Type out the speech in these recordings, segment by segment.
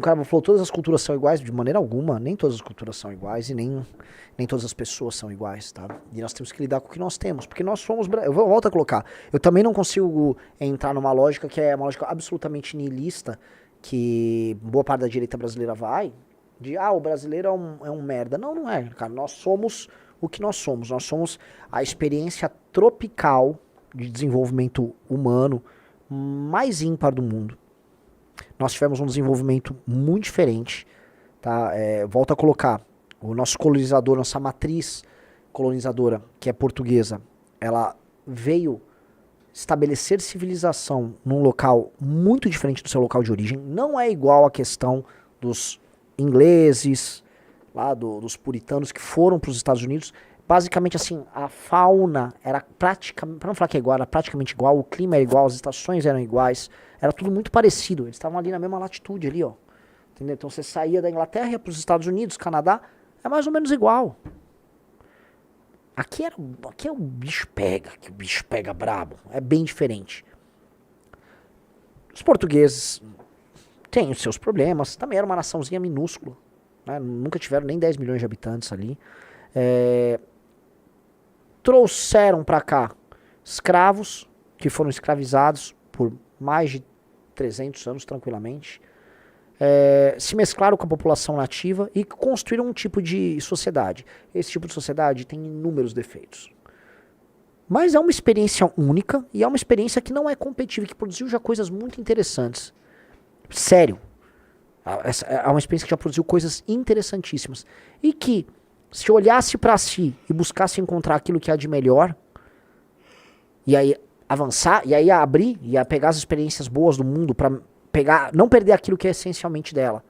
cara falou, todas as culturas são iguais, de maneira alguma, nem todas as culturas são iguais e nem todas as pessoas são iguais, tá? E nós temos que lidar com o que nós temos, porque nós somos, eu volto a colocar, eu também não consigo entrar numa lógica que é uma lógica absolutamente nihilista, que boa parte da direita brasileira vai, o brasileiro é um merda. Não, não é, cara, nós somos o que nós somos a experiência tropical de desenvolvimento humano mais ímpar do mundo. Nós tivemos um desenvolvimento muito diferente, tá? Volto a colocar, o nosso colonizador, nossa matriz colonizadora, que é portuguesa, ela veio estabelecer civilização num local muito diferente do seu local de origem. Não é igual a questão dos ingleses, lá dos puritanos que foram para os Estados Unidos. Basicamente assim, a fauna era praticamente, para não falar que é igual, era praticamente igual, o clima era igual, as estações eram iguais, era tudo muito parecido, eles estavam ali na mesma latitude ali, ó. Entendeu? Então você saía da Inglaterra, ia para os Estados Unidos, Canadá, é mais ou menos igual. Aqui é o bicho pega, que o bicho pega brabo, é bem diferente. Os portugueses têm os seus problemas, também era uma naçãozinha minúscula, né? Nunca tiveram nem 10 milhões de habitantes ali. Trouxeram para cá escravos que foram escravizados por mais de 300 anos tranquilamente, se mesclaram com a população nativa e construíram um tipo de sociedade. Esse tipo de sociedade tem inúmeros defeitos, mas é uma experiência única e é uma experiência que não é competitiva, que produziu já coisas muito interessantes. Sério, é uma experiência que já produziu coisas interessantíssimas e que, se olhasse para si e buscasse encontrar aquilo que há de melhor, e aí avançar, e aí abrir, e a pegar as experiências boas do mundo para pegar, não perder aquilo que é essencialmente dela,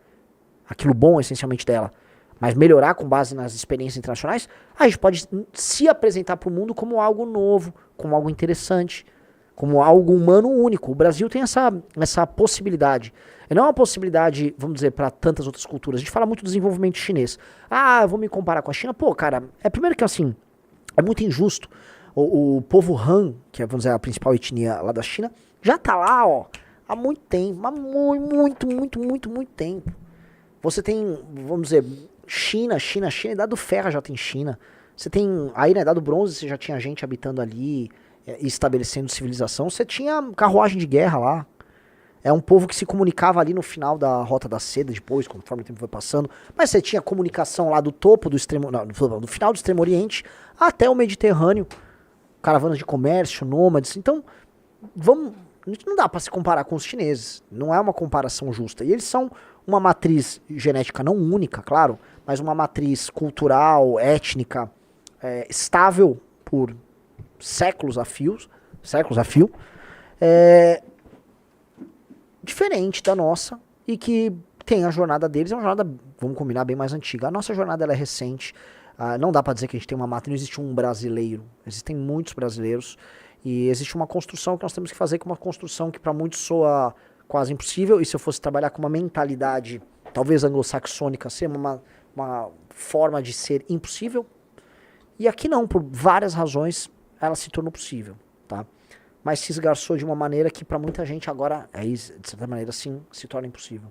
aquilo bom essencialmente dela, mas melhorar com base nas experiências internacionais, a gente pode se apresentar para o mundo como algo novo, como algo interessante, como algo humano único. O Brasil tem essa possibilidade. E não é uma possibilidade, vamos dizer, para tantas outras culturas. A gente fala muito do desenvolvimento chinês. Eu vou me comparar com a China. Pô, cara, primeiro que assim, é muito injusto. O povo Han, que é, vamos dizer, a principal etnia lá da China, já tá lá, ó, há muito tempo. Mas muito tempo. Você tem, vamos dizer, China, a Idade do Ferro já tem China. Você tem, aí na Idade do Bronze você já tinha gente habitando ali, estabelecendo civilização. Você tinha carruagem de guerra lá. É um povo que se comunicava ali no final da Rota da Seda, depois, conforme o tempo foi passando. Mas você tinha comunicação lá do topo do extremo, não, do final do Extremo Oriente até o Mediterrâneo. Caravanas de comércio, nômades. Então, não dá para se comparar com os chineses. Não é uma comparação justa. E eles são uma matriz genética não única, claro, mas uma matriz cultural, étnica, estável por séculos a fio, diferente da nossa, e que tem a jornada deles, é uma jornada, vamos combinar, bem mais antiga. A nossa jornada ela é recente, não dá pra dizer que a gente tem uma matriz, não existe um brasileiro, existem muitos brasileiros, e existe uma construção que nós temos que fazer, que é uma construção que para muitos soa quase impossível, e se eu fosse trabalhar com uma mentalidade, talvez anglo-saxônica, ser uma forma de ser impossível, e aqui não, por várias razões, ela se tornou possível, tá? Mas se esgarçou de uma maneira que para muita gente agora, de certa maneira, sim, se torna impossível.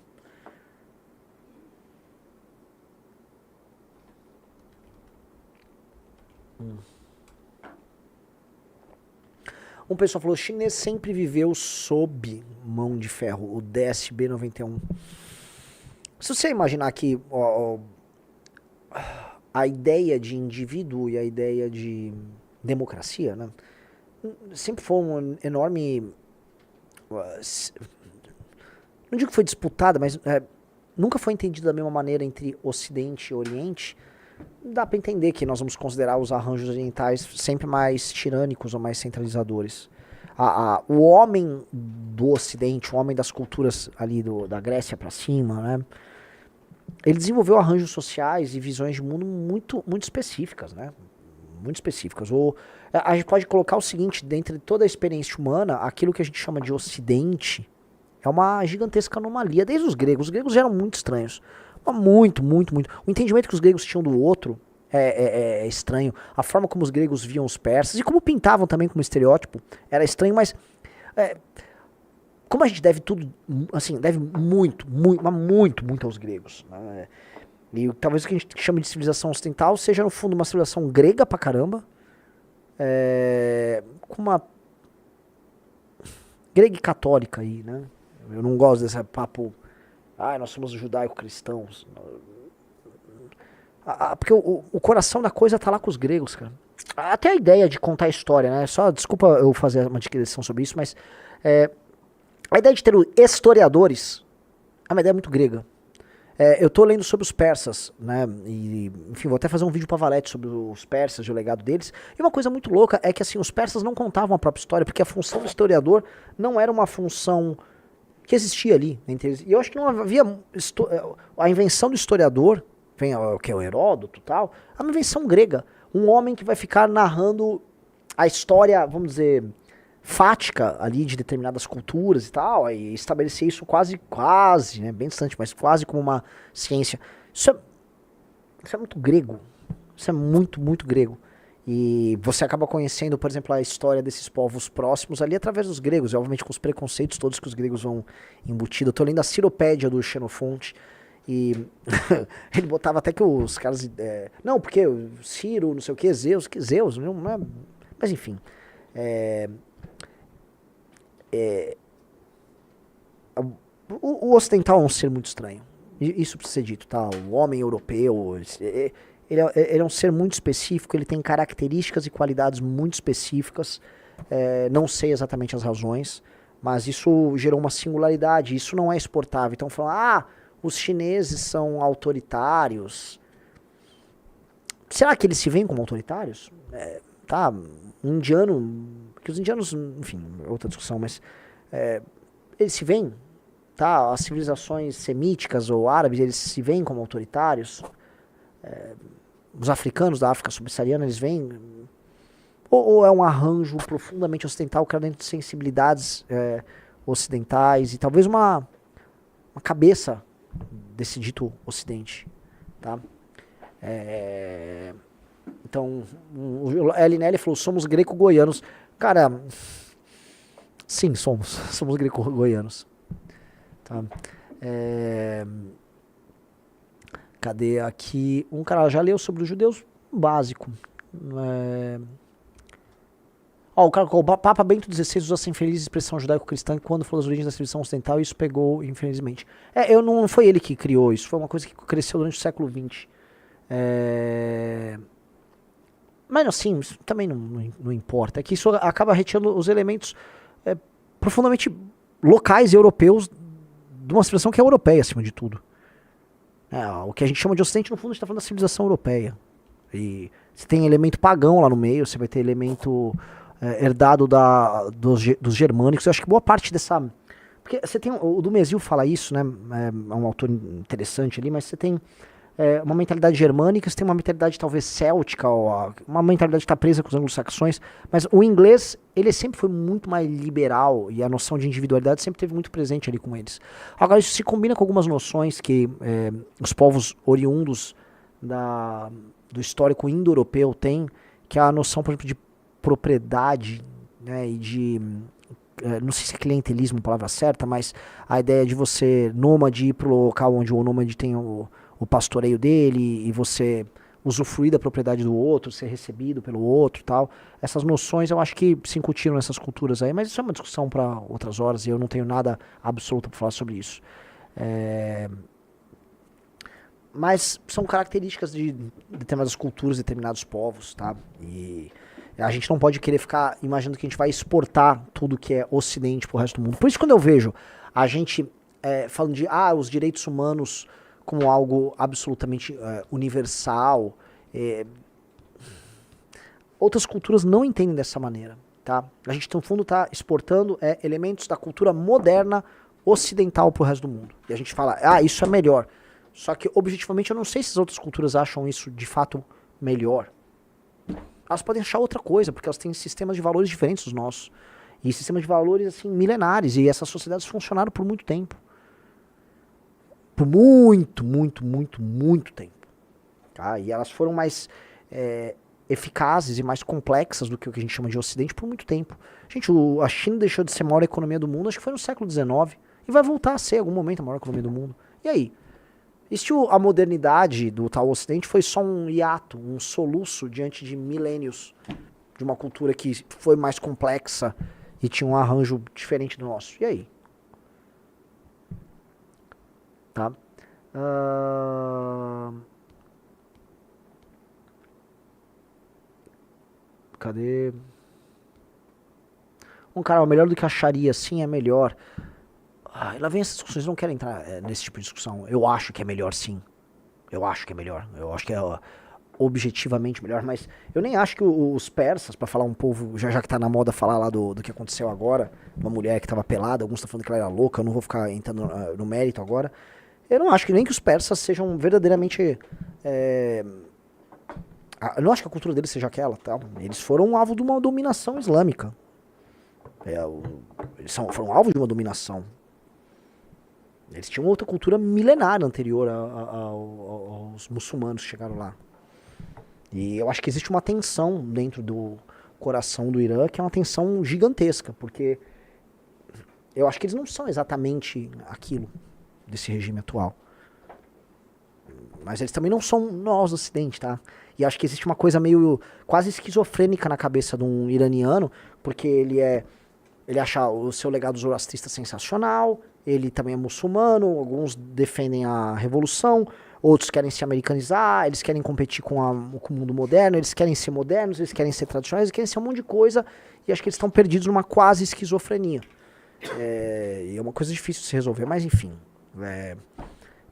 Um pessoal falou, o chinês sempre viveu sob mão de ferro, o DSB 91. Se você imaginar que a ideia de indivíduo e a ideia de democracia, né, sempre foi um enorme, não digo que foi disputada, mas nunca foi entendido da mesma maneira entre Ocidente e Oriente. Dá para entender que nós vamos considerar os arranjos orientais sempre mais tirânicos ou mais centralizadores. O homem do Ocidente, o homem das culturas ali da Grécia para cima, né, ele desenvolveu arranjos sociais e visões de mundo muito, muito específicas, né? Muito específicas. A gente pode colocar o seguinte, dentre toda a experiência humana, aquilo que a gente chama de Ocidente é uma gigantesca anomalia. Desde os gregos já eram muito estranhos. Muito. O entendimento que os gregos tinham do outro é estranho. A forma como os gregos viam os persas e como pintavam também como estereótipo era estranho, mas como a gente deve tudo, assim, deve muito aos gregos, né? E talvez o que a gente chama de civilização ocidental seja, no fundo, uma civilização grega pra caramba, com uma grega e católica aí, né? Eu não gosto desse papo, nós somos judaico-cristãos. Porque o coração da coisa tá lá com os gregos, cara. Até a ideia de contar a história, né? Só, desculpa eu fazer uma digressão sobre isso, mas a ideia de ter historiadores é uma ideia muito grega. Eu tô lendo sobre os persas, né? E, enfim, vou até fazer um vídeo pra Valete sobre os persas e o legado deles. E uma coisa muito louca é que, assim, os persas não contavam a própria história, porque a função do historiador não era uma função que existia ali entre eles. E eu acho que não havia a invenção do historiador, vem que é o Heródoto e tal, é uma invenção grega. Um homem que vai ficar narrando a história, vamos dizer, fática ali de determinadas culturas e tal, e estabelecer isso quase, né, bem distante, mas quase como uma ciência. Isso é muito grego. Isso é muito grego. E você acaba conhecendo, por exemplo, a história desses povos próximos ali através dos gregos, e obviamente com os preconceitos todos que os gregos vão embutido. Eu tô lendo a Ciropédia do Xenofonte, e ele botava até que os caras... não, porque o Ciro, não sei o que, Zeus, não é... Mas enfim... O ocidental é um ser muito estranho. Isso precisa ser dito, tá? O homem europeu, ele é um ser muito específico, ele tem características e qualidades muito específicas. Não sei exatamente as razões, mas isso gerou uma singularidade. Isso não é exportável. Então falam, os chineses são autoritários. Será que eles se veem como autoritários? Tá, um indiano, que os indianos, enfim, outra discussão, mas eles se veem, tá? As civilizações semíticas ou árabes, eles se veem como autoritários. Os africanos da África subsaariana, eles veem, ou é um arranjo profundamente ocidental, que é dentro de sensibilidades ocidentais e talvez uma cabeça desse dito ocidente, tá? Então, o LNL falou, somos greco-goianos. Cara, sim, somos greco-goianos. Tá? Cadê aqui? Um cara já leu sobre os judeus? Básico. O cara colocou, o Papa Bento XVI usou essa infeliz expressão judaico-cristã quando falou das origens da civilização ocidental, e isso pegou, infelizmente. Não foi ele que criou isso, foi uma coisa que cresceu durante o século XX. Mas assim, isso também não importa. É que isso acaba retirando os elementos profundamente locais e europeus de uma civilização que é europeia, acima de tudo. O que a gente chama de ocidente, no fundo, a gente está falando da civilização europeia. E você tem elemento pagão lá no meio, você vai ter elemento herdado dos germânicos. Eu acho que boa parte dessa... Porque você tem... O Dumézil fala isso, né? É um autor interessante ali, mas você tem uma mentalidade germânica, você tem uma mentalidade talvez céltica, ou uma mentalidade que está presa com os anglo-saxões, mas o inglês, ele sempre foi muito mais liberal, e a noção de individualidade sempre teve muito presente ali com eles. Agora, isso se combina com algumas noções que os povos oriundos do histórico indo-europeu têm, que é a noção, por exemplo, de propriedade, né, e de... não sei se é clientelismo a palavra certa, mas a ideia de você, nômade, ir pro local onde o nômade tem o pastoreio dele, e você usufruir da propriedade do outro, ser recebido pelo outro e tal. Essas noções eu acho que se incutiram nessas culturas aí, mas isso é uma discussão para outras horas, e eu não tenho nada absoluto para falar sobre isso. Mas são características de determinadas culturas, determinados povos, tá? E a gente não pode querer ficar imaginando que a gente vai exportar tudo que é ocidente pro resto do mundo. Por isso, quando eu vejo a gente falando de os direitos humanos como algo absolutamente universal, outras culturas não entendem dessa maneira, tá? A gente, no fundo, está exportando elementos da cultura moderna ocidental pro resto do mundo. E a gente fala, isso é melhor. Só que, objetivamente, eu não sei se as outras culturas acham isso, de fato, melhor. Elas podem achar outra coisa, porque elas têm sistemas de valores diferentes dos nossos. E sistemas de valores, assim, milenares. E essas sociedades funcionaram por muito tempo. Por muito tempo. Tá? E elas foram mais eficazes e mais complexas do que o que a gente chama de Ocidente por muito tempo. Gente, a China deixou de ser a maior economia do mundo, acho que foi no século XIX, e vai voltar a ser em algum momento a maior economia do mundo. E aí? E se a modernidade do tal Ocidente foi só um hiato, um soluço diante de milênios de uma cultura que foi mais complexa e tinha um arranjo diferente do nosso? E aí? Tá? Cadê? Cara, melhor do que a Sharia, sim, é melhor. Lá vem essas discussões, não quero entrar nesse tipo de discussão. Eu acho que é melhor, sim. Eu acho que é melhor. Eu acho que é objetivamente melhor, mas eu nem acho que os persas, pra falar um povo, já que tá na moda falar lá do que aconteceu agora, uma mulher que tava pelada, alguns estão falando que ela era louca, eu não vou ficar entrando no mérito agora. Eu não acho que nem que os persas sejam verdadeiramente... eu não acho que a cultura deles seja aquela, tá? Eles foram alvo de uma dominação islâmica. Eles foram alvo de uma dominação. Eles tinham outra cultura milenar anterior aos muçulmanos que chegaram lá. E eu acho que existe uma tensão dentro do coração do Irã, que é uma tensão gigantesca, porque eu acho que eles não são exatamente aquilo desse regime atual. Mas eles também não são nós do Ocidente, tá? E acho que existe uma coisa meio quase esquizofrênica na cabeça de um iraniano, porque ele acha o seu legado zoroastrista sensacional, ele também é muçulmano, alguns defendem a revolução, outros querem se americanizar, eles querem competir com o mundo moderno, eles querem ser modernos, eles querem ser tradicionais, eles querem ser um monte de coisa, e acho que eles estão perdidos numa quase esquizofrenia. E é uma coisa difícil de se resolver, mas enfim.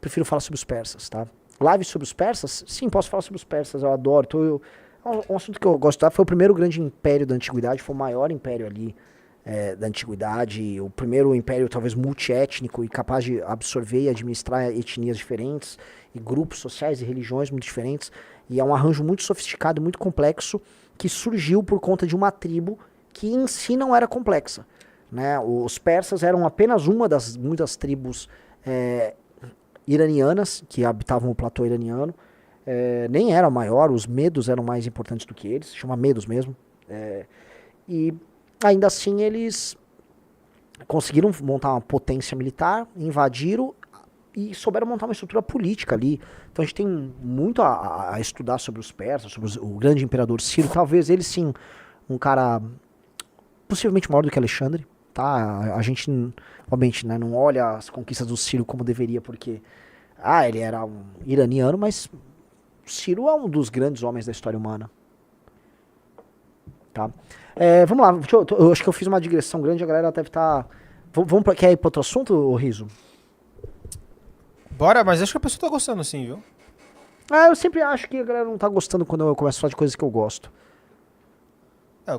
Prefiro falar sobre os persas, tá? Live sobre os persas? Sim, posso falar sobre os persas, eu adoro. Um assunto que eu gosto de falar, foi o primeiro grande império da antiguidade, foi o maior império ali da antiguidade, o primeiro império talvez multiétnico e capaz de absorver e administrar etnias diferentes, e grupos sociais e religiões muito diferentes, e é um arranjo muito sofisticado, muito complexo, que surgiu por conta de uma tribo que em si não era complexa, né? Os persas eram apenas uma das muitas tribos iranianas que habitavam o platô iraniano, nem era a maior, os medos eram mais importantes do que eles, chama medos mesmo, e ainda assim eles conseguiram montar uma potência militar, invadiram e souberam montar uma estrutura política ali. Então a gente tem muito a estudar sobre os persas, sobre o grande imperador Ciro, talvez ele sim, um cara possivelmente maior do que Alexandre, tá? A gente, obviamente, né, não olha as conquistas do Ciro como deveria, porque ele era um iraniano, mas Ciro é um dos grandes homens da história humana. Tá? Vamos lá, eu acho que eu fiz uma digressão grande, a galera deve estar... Quer ir para outro assunto, Riso? Bora, mas acho que a pessoa tá gostando sim, viu? Eu sempre acho que a galera não tá gostando quando eu começo a falar de coisas que eu gosto.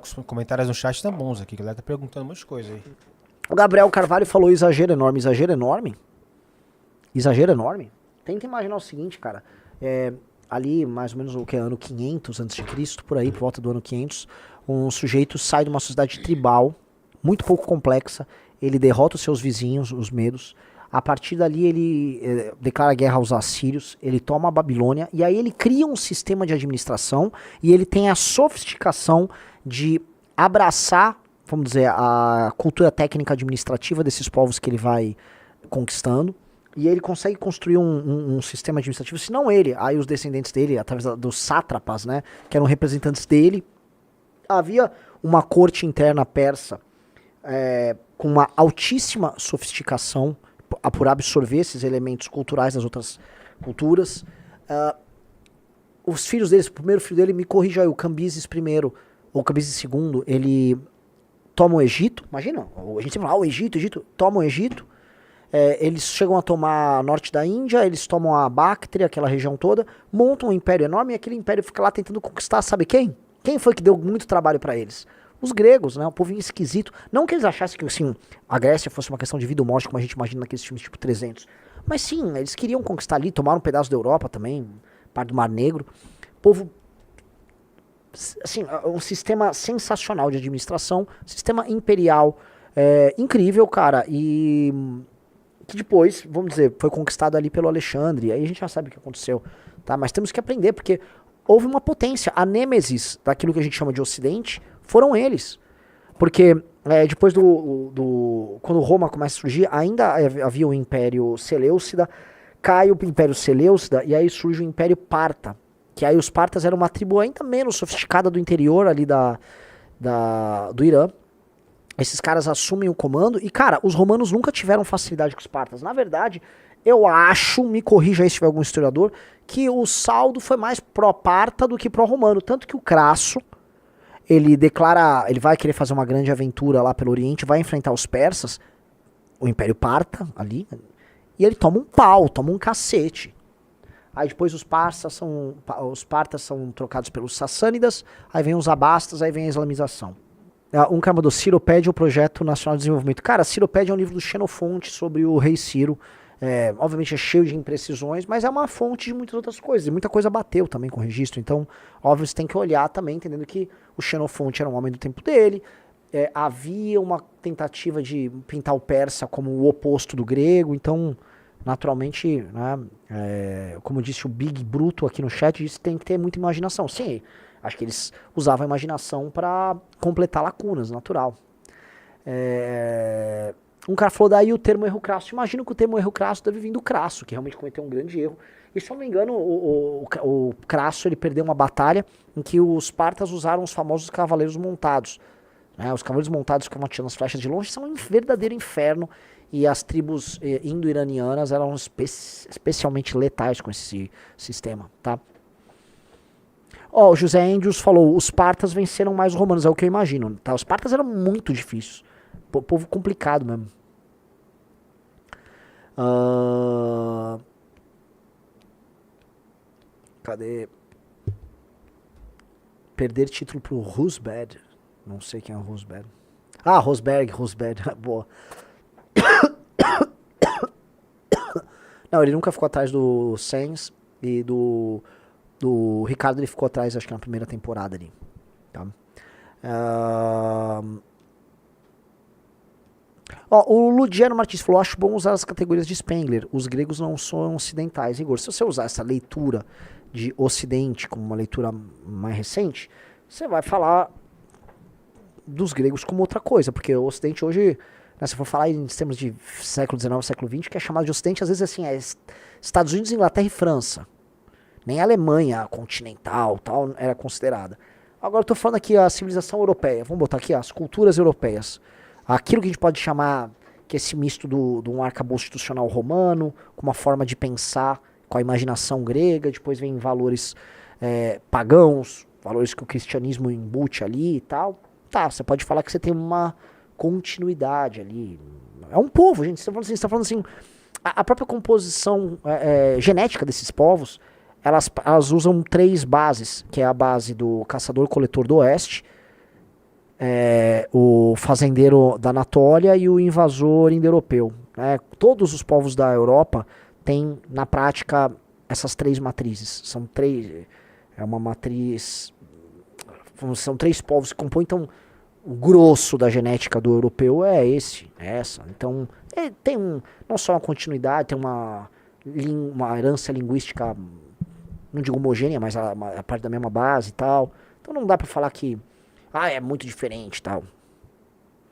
Os comentários no chat estão bons aqui, a galera tá perguntando um monte de coisa aí. O Gabriel Carvalho falou exagero enorme. Exagero enorme? Exagero enorme? Tenta imaginar o seguinte, cara. Ali, mais ou menos, o que é ano 500 a.C., por aí, por volta do ano 500, um sujeito sai de uma sociedade tribal, muito pouco complexa, ele derrota os seus vizinhos, os medos, a partir dali ele declara guerra aos assírios, ele toma a Babilônia, e aí ele cria um sistema de administração, e ele tem a sofisticação de abraçar, vamos dizer, a cultura técnica administrativa desses povos que ele vai conquistando, e ele consegue construir um sistema administrativo, se não ele, aí os descendentes dele, através dos sátrapas, né, que eram representantes dele. Havia uma corte interna persa com uma altíssima sofisticação por absorver esses elementos culturais das outras culturas. Os filhos deles, o primeiro filho dele, me corrija aí, o Cambises I, ou Cambises II, ele toma o Egito, imagina, a gente sempre fala, o Egito, toma o Egito, eles chegam a tomar norte da Índia, eles tomam a Bactria, aquela região toda, montam um império enorme, e aquele império fica lá tentando conquistar, sabe quem? Quem foi que deu muito trabalho pra eles? Os gregos, né? Um povinho esquisito. Não que eles achassem que assim, a Grécia fosse uma questão de vida ou morte, como a gente imagina naqueles filmes tipo 300. Mas sim, eles queriam conquistar ali, tomaram um pedaço da Europa também, parte do Mar Negro. Povo, assim, um sistema sensacional de administração, sistema imperial incrível, cara, e que depois, vamos dizer, foi conquistado ali pelo Alexandre, aí a gente já sabe o que aconteceu, tá? Mas temos que aprender, porque houve uma potência. A nêmesis daquilo que a gente chama de Ocidente foram eles. Porque depois quando Roma começa a surgir, ainda havia o Império Seleucida, cai o Império Seleucida e aí surge o Império Parta. Que aí os partas eram uma tribo ainda menos sofisticada do interior ali do Irã. Esses caras assumem o comando e, cara, os romanos nunca tiveram facilidade com os partas. Na verdade, eu acho, me corrija aí se tiver algum historiador, que o saldo foi mais pró-parta do que pró-romano. Tanto que o Crasso, ele vai querer fazer uma grande aventura lá pelo Oriente, vai enfrentar os persas, o Império Parta ali, e ele toma um pau, toma um cacete. Aí depois os partas são trocados pelos sassânidas, aí vem os abastas, aí vem a islamização. Um cara mandou Ciropédia, o Projeto Nacional de Desenvolvimento. Cara, Ciropédia é um livro do Xenofonte sobre o rei Ciro. Obviamente é cheio de imprecisões, mas é uma fonte de muitas outras coisas. E muita coisa bateu também com o registro. Então, óbvio, você tem que olhar também, entendendo que o Xenofonte era um homem do tempo dele. Havia uma tentativa de pintar o persa como o oposto do grego. Então, naturalmente, né, como disse o Big Bruto aqui no chat, disse que tem que ter muita imaginação. Sim, acho que eles usavam a imaginação para completar lacunas, natural. Um cara falou daí o termo erro crasso. Imagino que o termo erro crasso deve vir do Crasso, que realmente cometeu um grande erro. E se eu não me engano, o Crasso ele perdeu uma batalha em que os partas usaram os famosos cavaleiros montados. Né? Os cavaleiros montados que ficavam atirando as flechas de longe são um verdadeiro inferno. E as tribos indo-iranianas eram especialmente letais com esse sistema, tá? O José Andrews falou, os partas venceram mais os romanos, é o que eu imagino, tá? Os partas eram muito difíceis, povo complicado mesmo. Cadê? Perder título pro Rosberg, não sei quem é o Rosberg. Rosberg, boa. Não, ele nunca ficou atrás do Sainz e do Ricardo, ele ficou atrás, acho que na primeira temporada ali. Tá? O Ludiano Martins falou, acho bom usar as categorias de Spengler, os gregos não são ocidentais. Igor, se você usar essa leitura de Ocidente como uma leitura mais recente, você vai falar dos gregos como outra coisa, porque o Ocidente hoje, né, se for falar em termos de século XIX, século XX, que é chamado de Ocidente, às vezes assim, Estados Unidos, Inglaterra e França. Nem a Alemanha continental tal era considerada. Agora eu tô falando aqui a civilização europeia, vamos botar aqui as culturas europeias. Aquilo que a gente pode chamar, que é esse misto de um arcabouço institucional romano, com uma forma de pensar com a imaginação grega, depois vem valores pagãos, valores que o cristianismo embute ali e tal. Tá, você pode falar que você tem uma continuidade ali. É um povo, gente. Você está falando assim, a própria composição genética desses povos, elas usam 3 bases, que é a base do caçador-coletor do oeste, o fazendeiro da Anatólia e o invasor indo-europeu. Né? Todos os povos da Europa têm, na prática, essas 3 matrizes. São 3. É uma matriz. São 3 povos que compõem, então. O grosso da genética do europeu é essa. Então, tem não só uma continuidade, tem uma herança linguística, não digo homogênea, mas a parte da mesma base e tal. Então não dá pra falar que é muito diferente e tal.